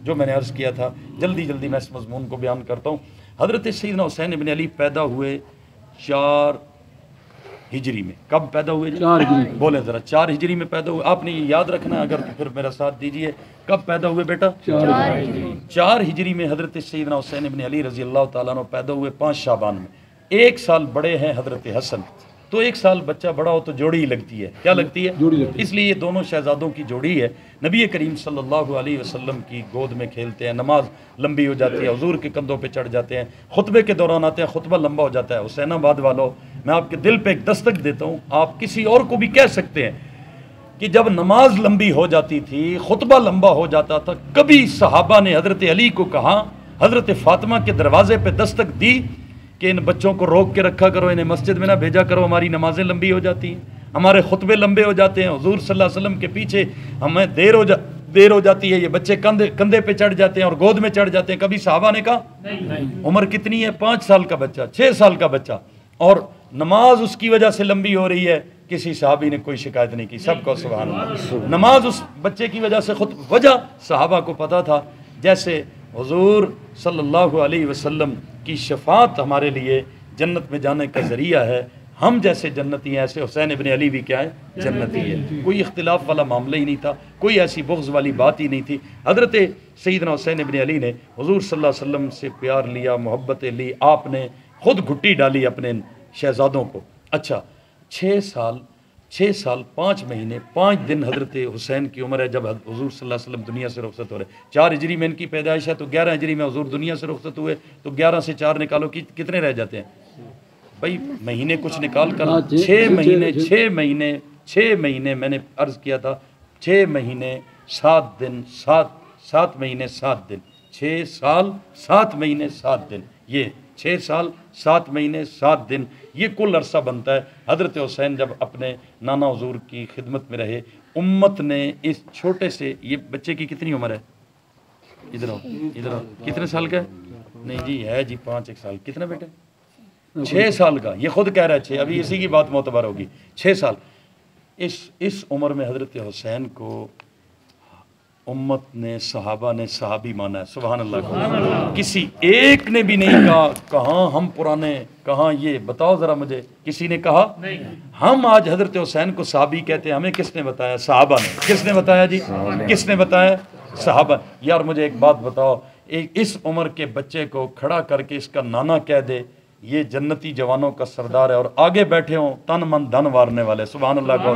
जो मैंने अर्ज़ किया था, जल्दी जल्दी मैं इस मज़मून को बयान करता हूँ। हज़रत सैयदना हुसैन इब्न अली पैदा हुए 4 हिजरी में। कब पैदा हुए जी? 4 हिजरी। बोले ज़रा, 4 हिजरी में पैदा हुए। आपने ये याद रखना है, अगर तो फिर मेरा साथ दीजिए। कब पैदा हुए बेटा? 4 हिजरी में हज़रत सैयदना हुसैन इब्न अली रज़ी अल्लाह ताला अन्हु पैदा हुए 5 शाबान में। 1 साल बड़े हैं हज़रत हसन, तो 1 साल बच्चा बड़ा हो तो जोड़ी ही लगती है। क्या लगती है? जोड़ी लगती है। इसलिए ये दोनों शहजादों की जोड़ी है। नबी करीम सल्लल्लाहु अलैहि वसल्लम की गोद में खेलते हैं, नमाज लंबी हो जाती है, हुजूर के कंधों पे चढ़ जाते हैं, खुतबे के दौरान आते हैं, खुतबा लंबा हो जाता है। हुसैनाबाद वालों, मैं आपके दिल पे एक दस्तक देता हूँ, आप किसी और को भी कह सकते हैं कि जब नमाज लंबी हो जाती थी, खुतबा लंबा हो जाता था, कभी सहाबा ने हज़रत अली को कहा, हज़रत फातिमा के दरवाजे पे दस्तक दी कि इन बच्चों को रोक के रखा करो, इन्हें मस्जिद में ना भेजा करो, हमारी नमाजें लंबी हो जाती हैं, हमारे खुतबे लंबे हो जाते हैं, हुजूर सल्लल्लाहु अलैहि वसल्लम के पीछे हमें देर हो जाती है, ये बच्चे कंधे पे चढ़ जाते हैं और गोद में चढ़ जाते हैं। कभी साहबा ने कहा? नहीं। उम्र कितनी है? 5 साल का बच्चा, 6 साल का बच्चा, और नमाज उसकी वजह से लंबी हो रही है, किसी साहबी ने कोई शिकायत नहीं की। सबको सुभान अल्लाह। नमाज उस बच्चे की वजह से, खुद वजह सहाबा को पता था। जैसे हुजूर सल्लल्लाहु अलैहि वसल्लम की शफात हमारे लिए जन्नत में जाने का ज़रिया है, हम जैसे जन्नती हैं ऐसे हुसैन इब्न अली भी क्या है? जन्नती है। कोई इख्तिलाफ वाला मामला ही नहीं था, कोई ऐसी बुग़्ज़ वाली बात ही नहीं थी। हज़रत सैयदना हुसैन इब्न अली ने हुजूर सल्लल्लाहु अलैहि वसल्लम से प्यार लिया, मोहब्बतें ली, आपने खुद घुट्टी डाली अपने शहजादों को। अच्छा, 6 साल 5 महीने 5 दिन हज़रत हुसैन की उम्र है जब हुजूर सल्लल्लाहु अलैहि वसल्लम दुनिया से रुखसत हो रहे। 4 हिजरी में इनकी पैदाइश है, तो 11 हिजरी में हुजूर दुनिया से रुखसत हुए, तो 11 से 4 निकालो कि कितने रह जाते हैं भाई? महीने कुछ निकाल कर 6 महीने मैंने अर्ज़ किया था, 6 महीने 7 दिन, 7 महीने 7 दिन, 6 साल 7 महीने 7 दिन, ये 6 साल 7 महीने 7 दिन, ये कुल अरसा बनता है। हज़रत हुसैन जब अपने नाना हुजूर की खिदमत में रहे, उम्मत ने इस छोटे से, ये बच्चे की कितनी उम्र है? इधर आओ, कितने साल का है? नहीं जी, है जी 5-1 साल। कितना बेटे? 6 साल का। ये खुद कह रहा है 6, अभी इसी की बात मोतबर होगी। 6 साल। इस उम्र में हज़रत हुसैन को उम्मत ने, सहाबा ने सहाबी माना है। सुभान अल्लाह। किसी एक ने भी नहीं कहा कहाँ हम पुराने, कहाँ ये, बताओ ज़रा मुझे, किसी ने कहा नहीं। हम आज हज़रत हुसैन को सहाबी कहते हैं। हमें किसने बताया? सहाबा ने। किसने बताया जी? किसने बताया? सहाबा। यार मुझे एक बात बताओ, एक इस उम्र के बच्चे को खड़ा करके इसका नाना कह दे ये जन्नती जवानों का सरदार है, और आगे बैठे हों तन मन धन वारने वाले, सुभान अल्लाह का,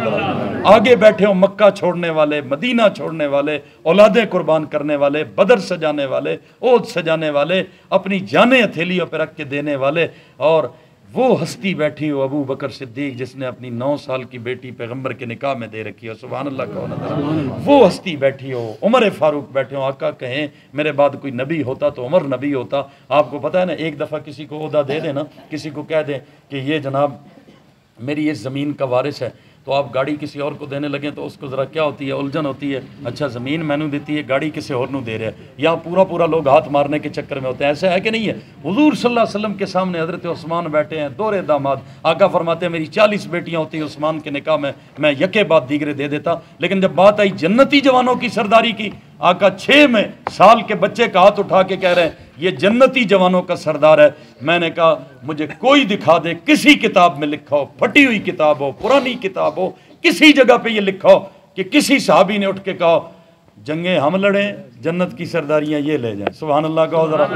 आगे बैठे हों मक्का छोड़ने वाले, मदीना छोड़ने वाले, औलादें कुर्बान करने वाले, बदर सजाने वाले, ओद सजाने वाले, अपनी जानें हथेलियों पर रख के देने वाले, और वो हस्ती बैठी हो अबू बकर सिद्दीक जिसने अपनी 9 साल की बेटी पैगंबर के निकाह में दे रखी हो, सुभान अल्लाह का, वो हस्ती बैठी हो, उमर फारूक बैठे हो। आका कहें मेरे बाद कोई नबी होता तो उमर नबी होता। आपको पता है ना, एक दफ़ा किसी को ओहदा दे देना, किसी को कह दें कि ये जनाब मेरी इस ज़मीन का वारिस है, तो आप गाड़ी किसी और को देने लगे तो उसको ज़रा क्या होती है, उलझन होती है। अच्छा, ज़मीन मैनू देती है, गाड़ी किसी और नू दे रहे हैं, यहाँ पूरा लोग हाथ मारने के चक्कर में होते हैं। ऐसा है कि नहीं है? हुजूर सल्लल्लाहु अलैहि वसल्लम के सामने हज़रत उस्मान बैठे हैं, दोहरे दामाद। आका फरमाते हैं मेरी 40 बेटियाँ होती उस्मान के निकाह में, मैं यके बाद दीगरे दे देता। लेकिन जब बात आई जन्नती जवानों की सरदारी की, आका 6 साल के बच्चे का हाथ उठा के कह रहे हैं ये जन्नती जवानों का सरदार है। मैंने कहा मुझे कोई दिखा दे, किसी किताब में लिखा हो, फटी हुई किताब हो, पुरानी किताब हो, किसी जगह पे ये लिखा हो कि किसी साहबी ने उठ के कहा जंगे हम लड़े, जन्नत की सरदारियां ये ले जाएं। सुभान अल्लाह का। जरा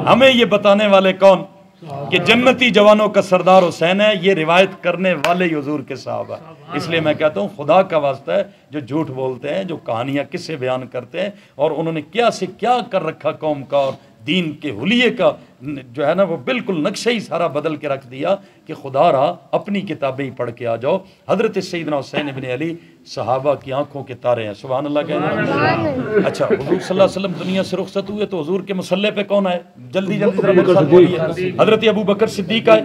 हमें ये बताने वाले कौन कि जन्नती जवानों का सरदार हुसैन है, ये रिवायत करने वाले ही हुजूर के साहबा। इसलिए मैं कहता हूँ खुदा का वास्ता है, जो झूठ बोलते हैं, जो कहानियाँ किस्से बयान करते हैं, और उन्होंने क्या से क्या कर रखा कौम का, और दीन के हुलिये का जो है ना वो बिल्कुल नक्शा ही सारा बदल के रख दिया कि खुदा रहा अपनी किताबें ही पढ़ के आ जाओ। हज़रत सैयदना हुसैन इब्न अली सहाबा की आंखों के तारे हैं, सुभान अल्लाह कहना। अच्छा, हुजूर सल्लल्लाहु अलैहि वसल्लम दुनिया से रुखसत हुए तो हुजूर के मुसल्ले पे कौन आए? जल्दी हज़रत अबू बकर सिद्दीक आए।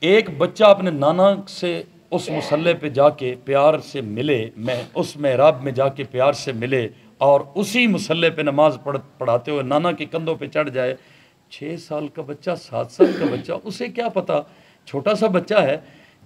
एक बच्चा अपने नाना से उस मुसल्ले पे जाके प्यार से मिले, मैं उस मेहराब में जाके प्यार से मिले और उसी मुसल्ले पे नमाज पढ़ाते हुए नाना के कंधों पे चढ़ जाए। 6 साल का बच्चा, 7 साल का बच्चा, उसे क्या पता, छोटा सा बच्चा है।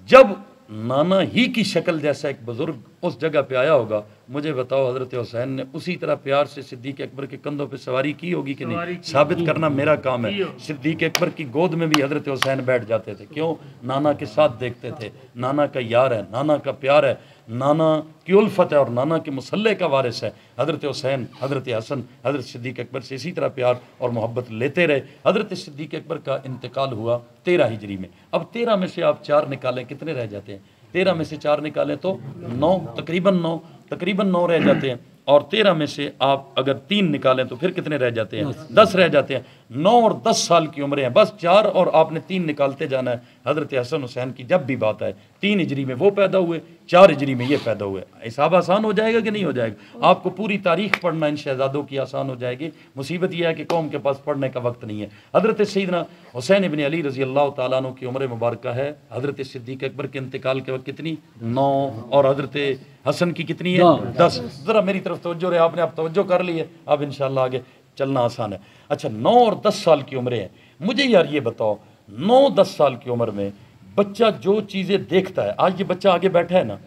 जब नाना ही की शक्ल जैसा एक बुजुर्ग उस जगह पे आया होगा, मुझे बताओ हजरत हुसैन ने उसी तरह प्यार से सिद्दीक अकबर के कंधों पे सवारी की होगी कि नहीं? साबित करना मेरा काम है। सिद्दीक अकबर की गोद में भी हजरत हुसैन बैठ जाते थे। क्यों? नाना के साथ देखते थे, नाना का यार है, नाना का प्यार है, नाना की उल्फत है और नाना के मुसल्ले का वारिस है। हजरत हुसैन, हजरत हसन, हजरत सिद्दीक अकबर से इसी तरह प्यार और मोहब्बत लेते रहे। हजरत सिद्दीक अकबर का इंतकाल हुआ 13 हिजरी में। अब 13 में से आप 4 निकालें, कितने रह जाते हैं? 13 में से 4 निकालें तो 9, तकरीबन 9 रह जाते हैं। और 13 में से आप अगर 3 निकालें तो फिर कितने रह जाते हैं? 10 रह जाते हैं। 9 और 10 साल की उम्र है, बस 4 और आपने 3 निकालते जाना है। हजरत हसन हुसैन की जब भी बात आए, 3 हिजरी में वो पैदा हुए, 4 हिजरी में ये पैदा हुए। हिसाब आसान हो जाएगा कि नहीं हो जाएगा? आपको पूरी तारीख पढ़ना इन शहजादों की आसान हो जाएगी। मुसीबत यह है कि कौम के पास पढ़ने का वक्त नहीं है। हजरत सैयदना हुसैन इब्न अली रजी अल्लाह तआला अन्हु की उम्र मुबारक है हजरत सिद्दीक अकबर के इंतकाल के वक्त कितनी? 9। और हजरत हसन की कितनी है? 10। जरा मेरी तरफ तवज्जो रहे, आपने आप तवज्जो कर ली है, अब इंशाल्लाह आगे चलना आसान है। अच्छा, 9 और 10 साल की उम्र है। मुझे यार ये बताओ, 9-10 साल की उम्र में बच्चा जो चीज़ें देखता है, आज ये बच्चा आगे बैठा है ना,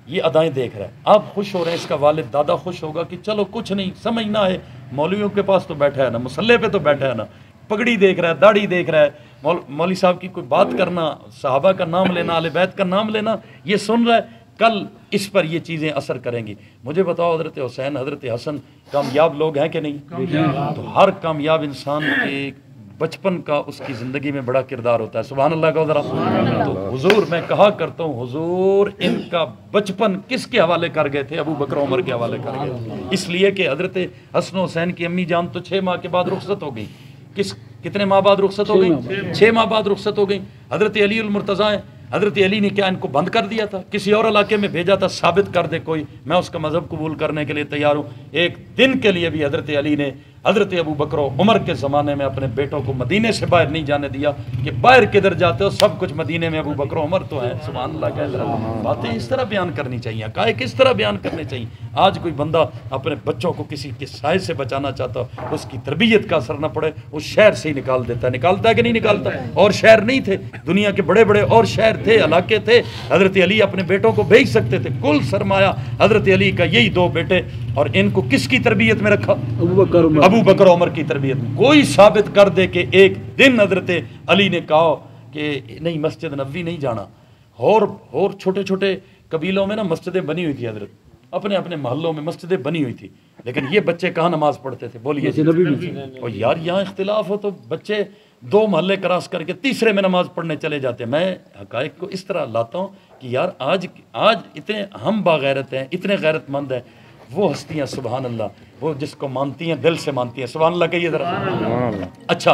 ये अदाएं देख रहा है, आप खुश हो रहे हैं, इसका वालिद दादा खुश होगा कि चलो कुछ नहीं समझना है, मौलवियों के पास तो बैठा है ना, मुसल्ले पे तो बैठा है ना, पगड़ी देख रहा है, दाढ़ी देख रहा है, मौलवी साहब की कोई बात करना, सहाबा का नाम लेना, आले बैत का नाम लेना, ये सुन रहा है, कल इस पर ये चीज़ें असर करेंगी। मुझे बताओ, हजरत हुसैन, हजरत हसन कामयाब लोग हैं कि नहीं? तो हर कामयाब इंसान के बचपन का उसकी ज़िंदगी में बड़ा किरदार होता है। सुभान अल्लाह का ज़रा। तो हुजूर, मैं कहा करता हूँ, हुजूर इनका बचपन किसके हवाले कर गए थे? अबू बकर उमर के हवाले कर गए, इसलिए कि हजरत हसन हुसैन की अम्मी जान तो 6 माह के बाद रुखसत हो गई। कितने माह बाद रुखसत हो गई? 6 माह बाद रुखसत हो गई। हजरत अली उल मुर्तज़ा हैं, हजरत अली ने क्या इनको बंद कर दिया था? किसी और इलाके में भेजा था, साबित कर दे कोई, मैं उसका मजहब कबूल करने के लिए तैयार हूँ। एक दिन के लिए भी हजरत अली ने हजरत अबू बकर उमर के ज़माने में अपने बेटों को मदीने से बाहर नहीं जाने दिया कि बाहर किधर जाते हो, सब कुछ मदीने में, अबू बकर उमर तो है। सुभान अल्लाह। कह रहा बातें इस तरह बयान करनी चाहिए, काहे किस तरह बयान करने चाहिए। आज कोई बंदा अपने बच्चों को किसी के साय से बचाना चाहता, उसकी तरबियत का असर न पड़े, उस शहर से ही निकाल देता है। निकालता है कि नहीं निकालता? और शहर नहीं थे दुनिया के, बड़े बड़े और शहर थे, इलाके थे, हजरत अली अपने बेटों को भेज सकते थे। कुल सरमाया हजरत अली का यही 2 बेटे, और इनको किसकी तरबियत में रखा? अबू बकर उमर की तरबियत में। कोई साबित कर दे कि एक दिन हजरत अली ने कहा कि नहीं मस्जिद नबवी नहीं जाना। और छोटे छोटे कबीलों में ना मस्जिदें बनी हुई थी, हजरत अपने अपने मोहल्लों में मस्जिदें बनी हुई थी, लेकिन ये बच्चे कहाँ नमाज पढ़ते थे? बोलिए। और यार यहाँ इख्तिलाफ हो तो बच्चे 2 मोहल्ले क्रॉस करके तीसरे में नमाज पढ़ने चले जाते हैं। मैं हकायक को इस तरह लाता हूँ कि यार आज इतने हम बागैरत हैं, इतने गैरतमंद हैं, वो हस्तियाँ सुभान अल्लाह, वो जिसको मानती हैं दिल से मानती हैं। सुभान अल्लाह कहिए जरा। अच्छा,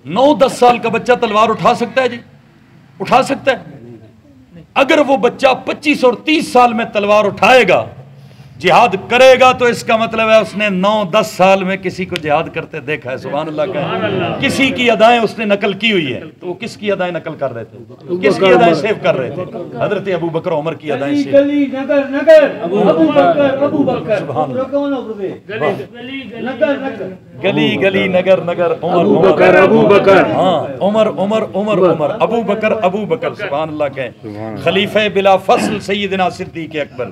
9-10 साल का बच्चा तलवार उठा सकता है जी? उठा सकता है? अगर वो बच्चा 25 और 30 साल में तलवार उठाएगा, जिहाद करेगा, तो इसका मतलब है उसने 9-10 साल में किसी को जिहाद करते देखा है। सुभान अल्लाह का। किसी की अदाएं उसने नकल की हुई है, तो वो किसकी अदाएं नकल कर रहे थे? किसकी अदाएं सेव कर रहे थे? हजरत अबू बकर उमर की अदाएं सेव। गली गली नगर नगर उमर अबू बकर, हाँ उमर उमर उमर उमर अबू बकर अबू बकर। सुभान अल्लाह कहें। खलीफे बिला फस्ल सैयदना सिद्दीक अकबर,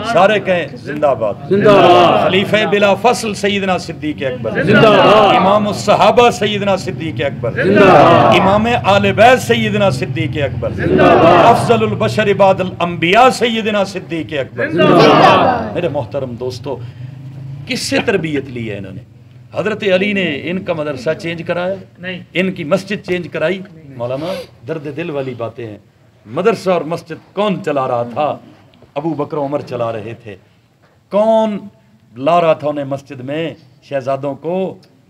सारे कहें जिंदाबाद जिंदाबाद। खलीफे बिला फस्ल सैयदना सिद्दीक अकबर जिंदाबाद। इमाम सहाबा सैयदना सिद्दीक अकबर जिंदाबाद। इमाम आले बैत सैयदना सिद्दीक अकबर जिंदाबाद। अफजलुल बशर बादल अंबिया सैयदना सिद्दीक अकबर जिंदाबाद। मेरे मोहतरम दोस्तों, किससे तरबियत ली है इन्होंने? हजरत अली ने इनका मदरसा चेंज कराया नहीं, इनकी मस्जिद चेंज कराई? मौलाना दर्द दिल वाली बातें हैं। मदरसा और मस्जिद कौन चला रहा था? अबू बकर उमर चला रहे थे। कौन ला रहा था उन्हें मस्जिद में? शहजादों को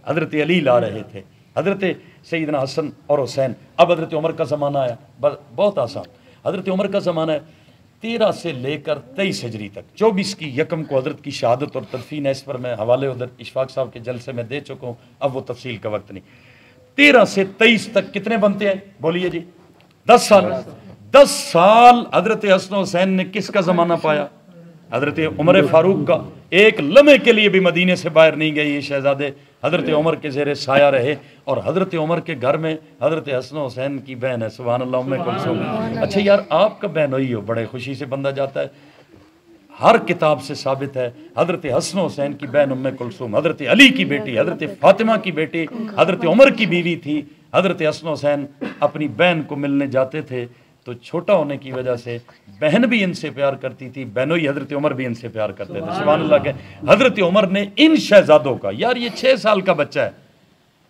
हजरत अली ला रहे थे, हजरत सैयदना हसन और हुसैन। अब हजरत उमर का ज़माना आया, बहुत आसान। हजरत उमर का ज़माना है 13 से लेकर 23 हिजरी तक। 24 की यकम को हजरत की शहादत और तदफीन है, इस पर मैं हवाले उधर इशफाक साहब के जलसे में दे चुका हूँ, अब वो तफसील का वक्त नहीं। 13 से 23 तक कितने बनते हैं? बोलिए जी। 10 साल। 10 साल हजरत हसन हुसैन ने किसका ज़माना पाया? हजरत उमर फारूक का एक लम्हे के लिए भी मदीने से बाहर नहीं गए ये शहजादे, हजरत उमर के ज़ेरे साया रहे। और हजरत उमर के घर में हजरत हसन हुसैन की बहन है, सुभान अल्लाह, उम्मे कुलसूम। अच्छा यार, आपका बहन हुई हो, बड़े खुशी से बंदा जाता है। हर किताब से साबित है हजरत हसन हुसैन की बहन उम्मे कुलसूम हजरत अली की बेटी, हजरत फातिमा की बेटी, हजरत उमर की बीवी थी। हजरत हसन हुसैन अपनी बहन को मिलने जाते थे तो छोटा होने की वजह से बहन भी इनसे प्यार करती थी, बहनोई हजरत उमर भी इनसे प्यार करते थे। सुभान अल्लाह के हजरत उमर ने इन शहजादों का, यार ये 6 साल का बच्चा है,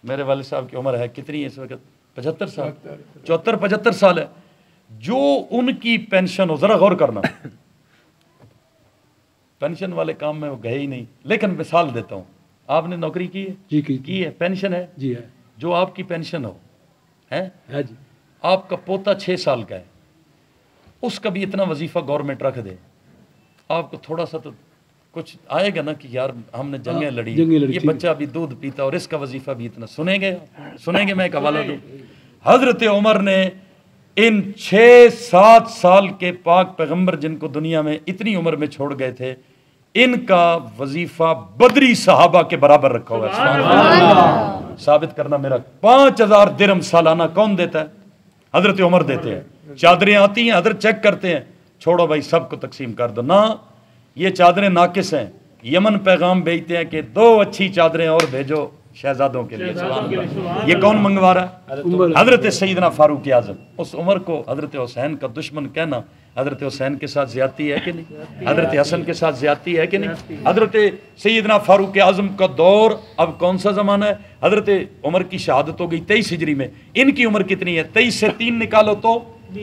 मेरे वालिद साहब की उम्र है कितनी है इस वक्त, 75 साल, 74-75 साल है, जो उनकी पेंशन हो, जरा गौर करना, पेंशन वाले काम में वो गए ही नहीं। लेकिन मिसाल देता हूँ, आपने नौकरी की है जी, की है, पेंशन है जी, है जो आपकी पेंशन हो है जी, आपका पोता 6 साल का है, उसका भी इतना वजीफा गवर्नमेंट रख दे, आपको थोड़ा सा तो कुछ आएगा ना कि यार हमने जंगें लड़ी, ये बच्चा भी दूध पीता और इसका वजीफा भी इतना। सुनेंगे मैं एक हवाला दूं। हजरत उमर ने इन 6-7 साल के पाक पैगंबर जिनको दुनिया में इतनी उम्र में छोड़ गए थे, इनका वजीफा बदरी सहाबा के बराबर रखा हुआ है। साबित करना मेरा 5000 दिरहम सालाना कौन देता है? हजरत उमर देते हैं। चादरें आती हैं, हजरत चेक करते हैं, छोड़ो भाई सबको तकसीम कर दो ना, ये चादरें नाकिस हैं। यमन पैगाम भेजते हैं कि 2 अच्छी चादरें और भेजो शहजादों के लिए। ये कौन मंगवा रहा है? हजरत सईदना फारूक आजम। उस उमर को हजरत हुसैन का दुश्मन कहना हजरत हुसैन के साथ ज्यादती है कि नहीं? हजरत हसन के साथ ज्यादती है कि नहीं? हजरत सईदना फारूक आजम का दौर अब कौन सा जमाना है? हजरत उमर की शहादत हो गई 23 हिजरी में, इनकी उम्र कितनी है? 23 से 3 निकालो तो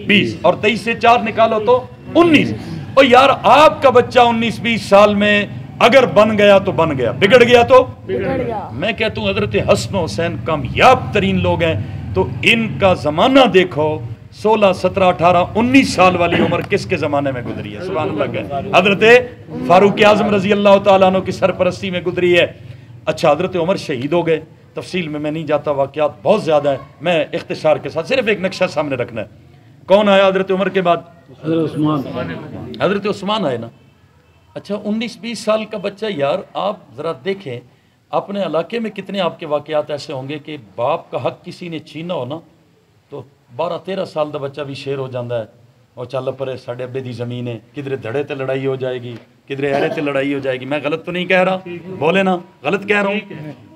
20 और 23 से 4 निकालो तो 19। और यार आपका बच्चा 19-20 साल में अगर बन गया तो बन गया, बिगड़ गया तो बिगड़ गया। मैं कहता हूं हजरत हसन हुसैन कामयाब तरीन लोग हैं, तो इनका जमाना देखो, 16, 17, 18, 19 साल वाली उम्र किसके जमाने में गुजरी है? सुभान अल्लाह। हजरत फारूक आजम रजी अल्लाह तआला अन्हु की सरपरस्ती में गुजरी है। अच्छा, हजरत उमर शहीद हो गए, तफसील में मैं नहीं जाता, वाकयात बहुत ज्यादा है, मैं इख्तिसार के साथ सिर्फ एक नक्शा सामने रखना है। कौन आया हजरत उमर के बाद? हजरत उस्मान आए ना। अच्छा, 19-20 साल का बच्चा, यार आप ज़रा देखें अपने इलाके में कितने आपके वाक़यात ऐसे होंगे कि बाप का हक किसी ने छीना हो ना तो 12-13 साल का बच्चा भी शेर हो जाता है, और चल पर साढ़े अब्बे की ज़मीन है, किधरे धड़े ते लड़ाई हो जाएगी, किधरे अहरे ते लड़ाई हो जाएगी। मैं गलत तो नहीं कह रहा, बोले ना गलत कह रहा हूँ।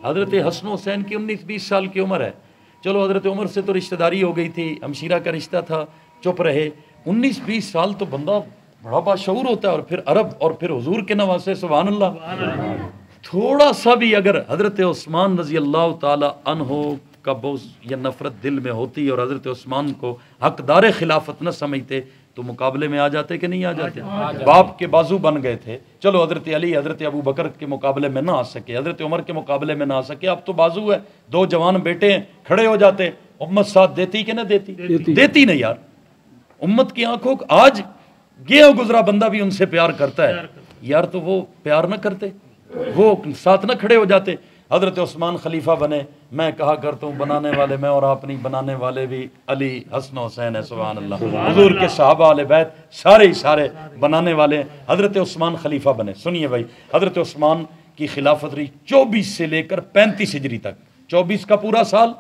हज़रत हसन हुसैन की 19-20 साल की उम्र है। चलो हज़रत उमर से तो रिश्तेदारी हो गई थी, हमशीरा का रिश्ता था, चुप रहे। 19-20 साल तो बंदा बड़ा बाशऊर होता है, और फिर अरब और फिर हुजूर के नवासे, सुभान अल्लाह। थोड़ा सा भी अगर हजरत उस्मान रजी अल्लाह ताला अन्हो का बोझ या नफरत दिल में होती और हजरत उस्मान को हकदार खिलाफत न समझते तो मुकाबले में आ जाते कि नहीं आ जाते? बाप के बाजू बन गए थे। चलो हजरत अली हजरत अबू बकर के मुकाबले में ना आ सके, हजरत उमर के मुकाबले में ना आ सके, अब तो बाजू है, 2 जवान बेटे हैं, खड़े हो जाते। उम्मत साथ देती कि ना देती? देती नहीं यार। उम्मत की आंखों आज गया गुजरा बंदा भी उनसे प्यार करता है यार, तो वो प्यार ना करते, वो साथ ना खड़े हो जाते। हजरत उस्मान खलीफा बने, मैं कहा करता हूँ बनाने वाले मैं और आप नहीं, बनाने वाले भी अली हसन हुसैन है, सुभान अल्लाह। हुजूर के सहाबा अहले बैत सारे ही सारे बनाने वाले हैं। हजरत उस्मान खलीफा बने। सुनिए भाई, हजरत उस्मान की खिलाफत रही 24 से लेकर 35 हिजरी तक। 24 का पूरा साल,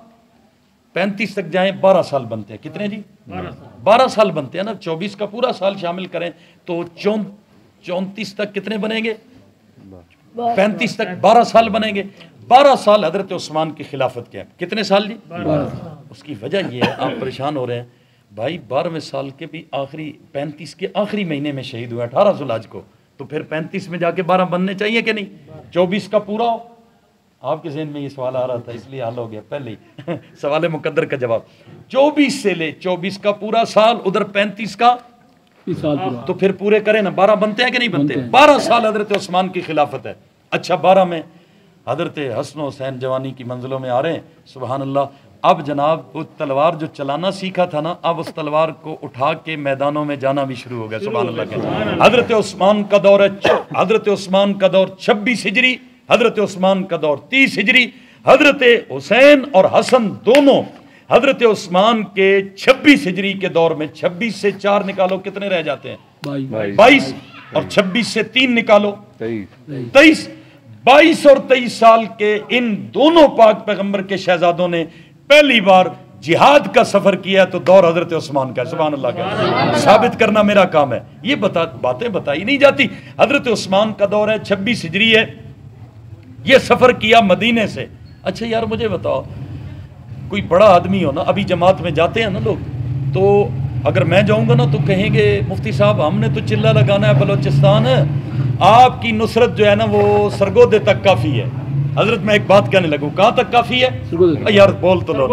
35 तक जाएं 12 साल बनते हैं। कितने जी? 12 साल बनते हैं ना। 24 का पूरा साल शामिल करें तो 34 तक कितने बनेंगे? 35 तक 12 साल बनेंगे। 12 साल हजरत उस्मान की खिलाफत के। कितने साल जी? 12। उसकी वजह यह है, आप परेशान हो रहे हैं भाई, 12वें साल के भी आखिरी 35 के आखिरी महीने में शहीद हुए 18 जुलाज को, तो फिर 35 में जाके 12 बनने चाहिए कि नहीं? 24 का पूरा हो। आपके जहन में ये सवाल आ रहा था इसलिए हल हो गया पहले ही सवाल मुकद्दर का जवाब। 24 से ले 24 का पूरा साल, उधर 35 का साल पूरा, तो फिर पूरे करें ना, 12 बनते हैं कि नहीं बनते? 12 साल हजरत उस्मान की खिलाफत है। अच्छा, 12 में हजरत हसन हुसैन जवानी की मंजिलों में आ रहे हैं, सुभान अल्लाह। अब जनाब वो तलवार जो चलाना सीखा था ना, अब उस तलवार को उठा के मैदानों में जाना भी शुरू हो गया, सुभान अल्लाह। हजरत उस्मान का दौर है, हजरत उस्मान का दौर 26 हिजरी, हजरत उस्मान का दौर 30 हिजरी। हजरत हुसैन और हसन दोनों हजरत उस्मान के 26 हिजरी के दौर में, 26 से 4 निकालो कितने रह जाते हैं? 22। और 26 से 3 निकालो 23, 22 और 23 साल के इन दोनों पाक पैगंबर के शहजादों ने पहली बार जिहाद का सफर किया तो दौर हजरत उस्मान का, सुभान अल्लाह का। साबित करना मेरा काम है, ये बातें बताई नहीं जाती। हजरत उस्मान का दौर है, 26 हिजरी है, ये सफर किया मदीने से। अच्छा यार मुझे बताओ, कोई बड़ा आदमी हो ना, अभी जमात में जाते हैं ना लोग, तो अगर मैं जाऊंगा ना तो कहेंगे मुफ्ती साहब हमने तो चिल्ला लगाना है बलोचिस्तान, आपकी नुसरत जो है ना वो सरगोदे तक काफी है। हजरत मैं एक बात कहने लगूं, कहां तक काफी है यार, बोल तो लो।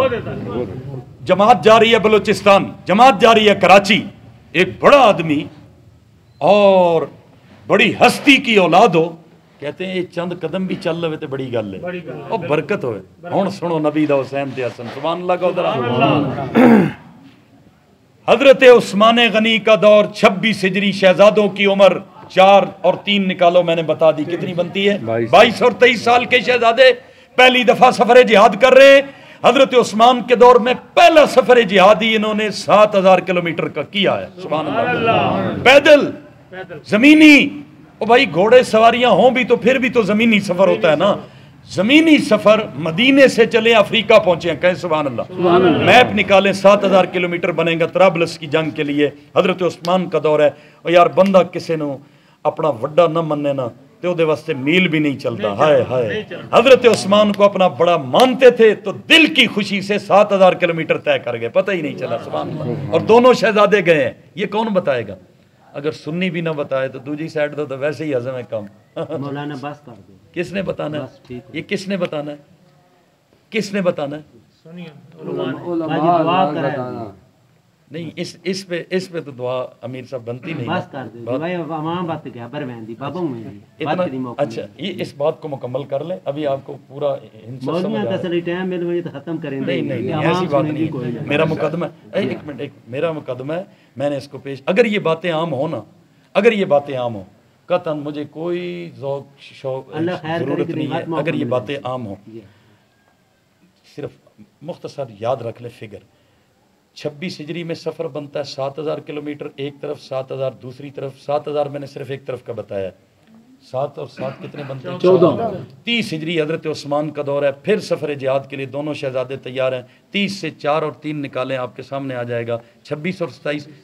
जमात जा रही है बलोचिस्तान, जमात जा रही है कराची, एक बड़ा आदमी और बड़ी हस्ती की औलाद हो, कहते हैं चंद कदम भी चल रहे तो बड़ी गल है, और बरकत होए। हुण सुनो नबी दा हुसैन ते हसन, सुभान अल्लाह का उधर। हजरत उस्मान गनी का दौर 26 हिजरी, शहजादों की उम्र 4 और 3 निकालो, मैंने बता दी कितनी बनती है, 22 और 23 साल के शहजादे पहली दफा सफर जिहाद कर रहे हैं। हजरत उस्मान के दौर में पहला सफर जिहाद ही इन्होंने 7000 किलोमीटर का किया है, सुभान अल्लाह। पैदल, जमीनी, ओ भाई घोड़े सवारियां हों भी तो फिर भी तो जमीनी सफर होता है ना, जमीनी सफर। मदीने से चले अफ्रीका पहुंचे हैं, कहें सुभान अल्लाह। मैप निकालें, 7000 किलोमीटर बनेगा तराबलस की जंग के लिए। हजरत उस्मान का दौर है, और यार बंदा किसी ने अपना वड्डा न मन्ने ना तो ਉਹਦੇ वास्ते मील भी नहीं चलता। हाय हाय, हजरत उस्मान को अपना बड़ा मानते थे तो दिल की खुशी से 7000 किलोमीटर तय कर गए, पता ही नहीं चला, सुभान अल्लाह। और दोनों शहजादे गए हैं, ये कौन बताएगा? अगर सुन्नी भी ना बताए तो दूसरी साइड तो वैसे ही हजम है काम। मौलाना बस कर दो, किसने बताना है ये, किसने बताना है, किसने बताना है? नहीं, इस पे तो दुआ अमीर साहब बनती नहीं। बस कर दो भाई, वहां बात क्या बरवेंदी बाबू में इतना। अच्छा ये इस बात को मुकम्मल कर ले, अभी आपको पूरा मौलवियों का सही टाइम मिल वही तो खत्म करेंगे। नहीं नहीं नहीं, ऐसी बात नहीं है। मेरा मुकदमा, एक मिनट, मेरा मुकदमा है, मैंने इसको पेश, अगर ये बातें आम हो ना, अगर ये बातें आम हो, कतन मुझे कोई ज़ौक़ शौक़ ज़रूरत नहीं है, अगर ये बातें आम हो, सिर्फ मुख्तसर याद रख ले फिगर। 26 हिजरी में सफ़र बनता है 7000 किलोमीटर, एक तरफ 7000, दूसरी तरफ 7000, मैंने सिर्फ एक तरफ का बताया। 7 और 7 कितने बनते हैं? 14। 30 हिजरी हजरत उस्मान का दौर है, फिर सफ़र जिहाद के लिए दोनों शहजादे तैयार हैं। 30 से 4 और 3 निकालें, आपके सामने आ जाएगा 26 और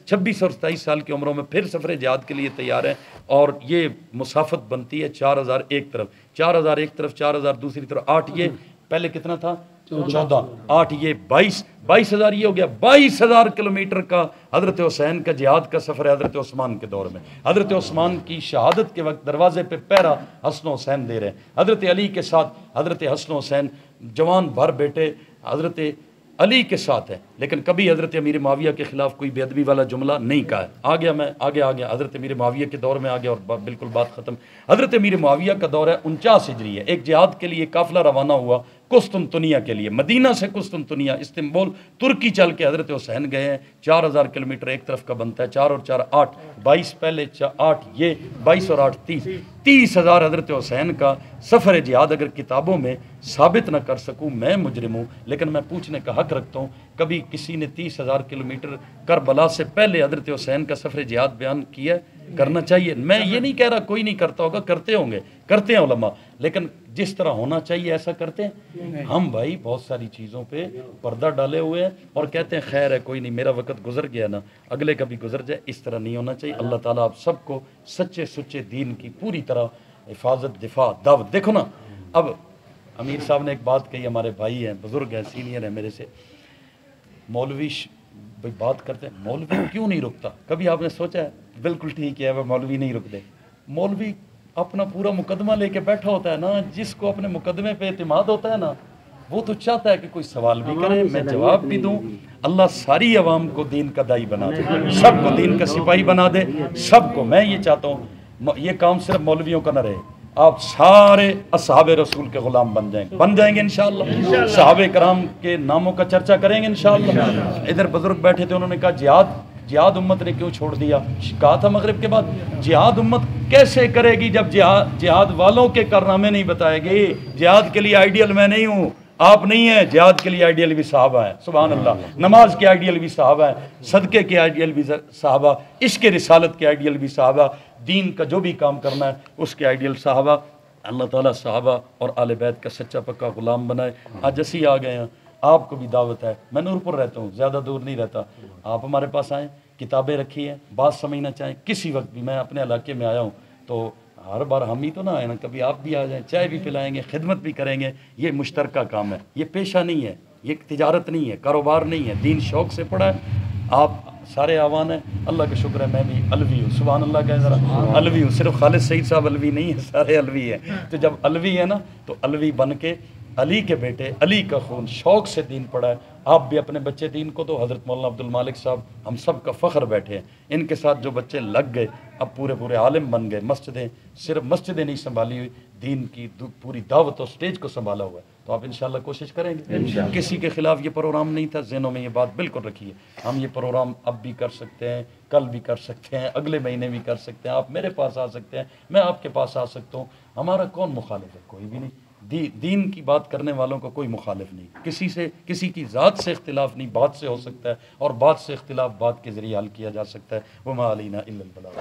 27 साल की उम्रों में फिर सफ़र जिहाद के लिए तैयार हैं। और ये मुसाफत बनती है 4000 एक तरफ, 4000 एक तरफ, 4000 दूसरी तरफ, 8 ये पहले कितना था? 14, 8 ये 22,000 ये हो गया। 22,000 किलोमीटर का हजरत हुसैन का जिहाद का सफ़र है हजरत उस्मान के दौर में। हजरत उस्मान की शहादत के वक्त दरवाजे पे पहरा हसन हुसैन दे रहे हैं, हजरत अली के साथ हजरत हसन हुसैन जवान भर बेटे हजरत अली के साथ है, लेकिन कभी हजरत अमीर माविया के खिलाफ कोई बेअदबी वाला जुमला नहीं कहा है। आ गया, मैं आगे आ गया, हजरत अमीर माविया के दौर में आ गया और बिल्कुल बात खत्म। हजरत अमीर माविया का दौर है 49 हिजरी है। एक जिहाद के लिए काफिला रवाना हुआ कुस्तुनतुनिया के लिए, मदीना से कुस्तुनतुनिया इस्तांबुल तुर्की चल के हजरत हुसैन गए हैं। 4000 किलोमीटर एक तरफ का बनता है, 4 और 4 8, 22 पहले 8 ये 22 और 8 30,000 हजरत हुसैन का सफ़र जिहाद। अगर किताबों में साबित न कर सकूँ मैं मुजरिम हूँ, लेकिन मैं पूछने का हक रखता हूँ, कभी किसी ने 30,000 किलोमीटर करबला से पहले हजरत हुसैन का सफ़र जिहाद बयान किया? करना चाहिए। मैं ये नहीं कह रहा कोई नहीं करता होगा, करते होंगे, करते हैं उलमा, लेकिन जिस तरह होना चाहिए ऐसा करते हैं हम? भाई बहुत सारी चीज़ों पे पर्दा डाले हुए हैं और कहते हैं खैर है कोई नहीं, मेरा वक्त गुजर गया ना, अगले कभी गुजर जाए। इस तरह नहीं होना चाहिए। अल्लाह ताला आप सबको सच्चे सुच्चे दीन की पूरी तरह हिफाजत, दिफा, दावत। देखो ना, अब अमीर साहब ने एक बात कही, हमारे भाई हैं, बुजुर्ग हैं, सीनियर हैं मेरे से, मौलवी भाई बात करते हैं, मौलवी क्यों नहीं रुकता? कभी आपने सोचा है? बिल्कुल ठीक है, वह मौलवी नहीं रुकते। मौलवी अपना पूरा मुकदमा लेके बैठा होता है ना, जिसको अपने मुकदमे पे एतमाद होता है ना, वो तो चाहता है कि कोई सवाल भी करे, मैं जवाब भी दूं। अल्लाह सारी अवाम को दीन का दाई बना दे, सबको दीन का सिपाही बना दे, सबको। मैं ये चाहता हूँ ये काम सिर्फ मौलवियों का न रहे, आप सारे असहाबे रसूल के गुलाम बन जाएंगे इंशाअल्लाह। सहाबे कराम के नामों का चर्चा करेंगे इंशाअल्लाह। इधर बुजुर्ग बैठे थे, उन्होंने कहा जिहाद उम्मत ने क्यों छोड़ दिया? कहा था मगरिब के बाद, जिहाद उम्मत कैसे करेगी जब जिहाद वालों के कारनामे नहीं बताएगी? जिहाद के लिए आइडियल मैं नहीं हूँ, आप नहीं हैं। जिहाद के लिए आइडियल भी साहबा हैं, सुभान अल्लाह। नमाज के आइडियल भी साहबा हैं, सदक़े के आइडियल भी साहबा, इश्क़ रिसालत के आइडियल भी साहबा, दीन का जो भी काम करना है उसके आइडियल साहबा। अल्लाह ताला साहबा और आले बैत का सच्चा पक्का गुलाम बनाए। आज असी आ गए हैं, आपको भी दावत है। मैं नूरपुर रहता हूँ, ज़्यादा दूर नहीं रहता। आप हमारे पास आएँ, किताबें रखी हैं, बात समझना चाहें किसी वक्त भी। मैं अपने इलाके में आया हूँ तो हर बार हम ही तो ना आए ना, कभी आप भी आ जाएं, चाय भी पिलाएंगे, खिदमत भी करेंगे। ये मुश्तरका काम है, ये पेशा नहीं है, ये तिजारत नहीं है, कारोबार नहीं है। दीन शौक़ से पढ़ा है। आप सारे आवान हैं, अल्लाह का शुक्र है। मैं भी अलवी हूँ, सुभान अल्लाह कहें ज़रा। अलवी हूँ, सिर्फ खालिद सईद साहब अलवी नहीं है, सारे अलवी हैं। तो जब अलवी है ना तो अलवी बन के अली के बेटे, अली का खून, शौक़ से दीन पढ़ा है। आप भी अपने बच्चे दीन को दो। हज़रत मौलाना अब्दुल मालिक साहब हम सब का फ़ख्र बैठे हैं, इनके साथ जो बच्चे लग गए अब पूरे पूरे आलिम बन गए। मस्जिदें, सिर्फ मस्जिदें नहीं संभाली हुई, दीन की पूरी दावत और स्टेज को संभाला हुआ है। तो आप इंशाल्लाह कोशिश करेंगे। किसी के खिलाफ ये प्रोग्राम नहीं था, ज़हनों में ये बात बिल्कुल रखिए। हम ये प्रोग्राम अब भी कर सकते हैं, कल भी कर सकते हैं, अगले महीने भी कर सकते हैं। आप मेरे पास आ सकते हैं, मैं आपके पास आ सकता हूँ। हमारा कौन मुखालिफ है? कोई भी नहीं। दीन की बात करने वालों का कोई मुखालिफ नहीं। किसी से, किसी की ज़ात से इख्तिलाफ नहीं, बात से हो सकता है, और बात से इख्तिलाफ बात के ज़रिए हल किया जा सकता है। वो मा अलैना इल्लल बलाग।